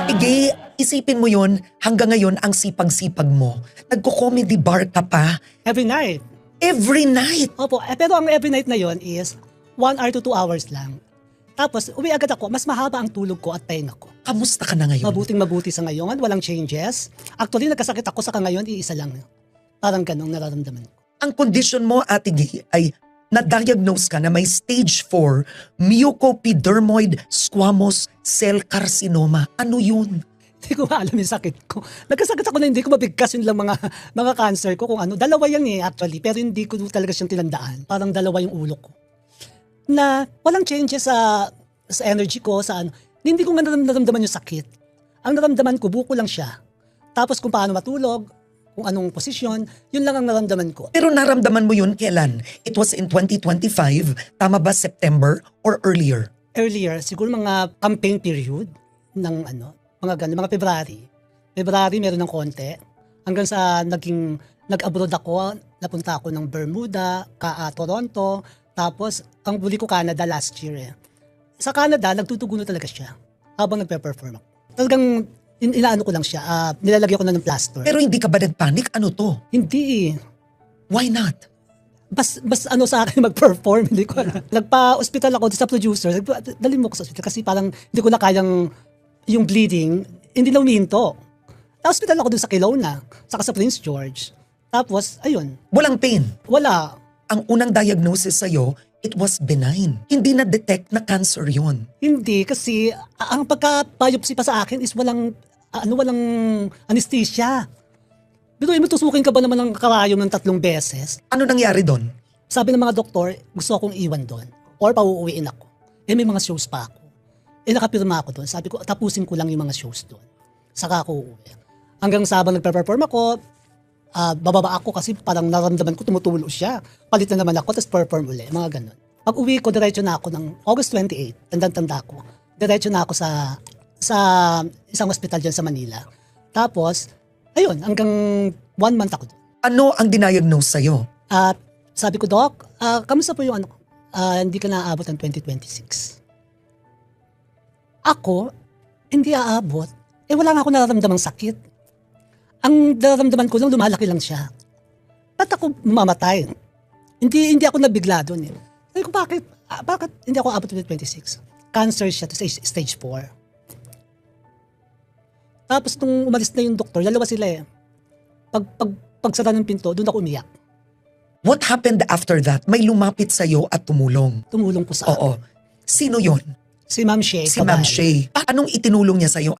Ate Gay, isipin mo yun, hanggang ngayon ang sipag-sipag mo. Nagko-comedy bar ka pa Every night. every night. Opo, pero ang every night na yon is 1 hour to 2 hours lang. Tapos, uwi agad ako. Mas mahaba ang tulog ko at pahinga ko. Kamusta ka na ngayon? Mabuting-mabuti sa ngayon. Walang changes. Actually, nagkasakit ako sa ngayon, iisa lang. Parang ganong nararamdaman ko. Ang kondisyon mo, Ate Gay, ay na-diagnose ka na may stage 4 mucoepidermoid squamous cell carcinoma. Ano yun? Hindi ko alam yung sakit ko. Nagkasakit ako na hindi ko mabigkas yun lang mga cancer ko kung ano. Dalawa yan actually, pero hindi ko talaga siyang tinandaan. Parang dalawa yung ulo ko. Na walang changes sa energy ko, sa ano. Hindi ko nga naramdaman yung sakit. Ang naramdaman ko, buko lang siya. Tapos kung paano matulog, kung anong posisyon, yun lang ang naramdaman ko. Pero naramdaman mo yun kailan? It was in 2025, tama ba September or earlier? Earlier, siguro mga campaign period ng mga ganun, mga February. February meron ng konti. Hanggang sa nag-abroad ako, napunta ako ng Bermuda, Toronto, tapos ang huli ko Canada last year. Sa Canada, nagtutuguno talaga siya habang nagpe-perform ako. Talagang inaano ko lang siya, nilalagyan ko na ng plaster. Pero hindi ka ba nagpanic? Ano to? Hindi. Why not? Bas sa akin mag-perform, hindi ko alam. Nagpa-hospital ako sa producer, dalhin mo ko sa hospital kasi parang hindi ko na kayang yung bleeding, hindi na umihinto. Na-hospital ako dun sa Kelowna, saka sa Prince George. Tapos, ayun, Walang pain. wala. Ang unang diagnosis sa'yo, it was benign. Hindi na-detect na cancer yun. Hindi, kasi ang pagka-biopsy pa sa akin is walang anesthesia. Pero tusukin ka ba naman ng karayom ng 3 beses? Ano nangyari doon? Sabi ng mga doktor, gusto akong iwan doon. Or pauuwiin ako. May mga shows pa ako. Nakapirma ako doon. Sabi ko, tapusin ko lang yung mga shows doon. Saka ako uuwi. Hanggang sabang nagpe-perform ako, bababa ako kasi parang naramdaman ko tumutulo siya. Palit na naman ako, tapos perform uli. Mga ganun. Pag uwi ko, diretso na ako ng August 28, tanda ko. Diretso na ako sa isang hospital dyan sa Manila. Tapos, ayun, hanggang 1 month ako doon. Ano ang diniagnose sa'yo? At sabi ko, Doc, kamusta po yung hindi ka naaabot ng 2026. Ako, hindi aabot. Wala nga ako nararamdamang sakit. Ang nararamdaman ko lang, lumalaki lang siya. Ba't ako mamamatay? Hindi ako nabigla doon. Sabi ko, bakit hindi ako aabot ng 2026? Cancer siya, stage 4. Tapos nung umalis na yung doktor, dalawa sila Pagsara ng pinto, doon ako umiyak. What happened after that? May lumapit sa'yo at tumulong. Tumulong po sa akin. Oo. Sino yon? Si Ma'am Shay. Si Ma'am Shay. Anong itinulong niya sa'yo?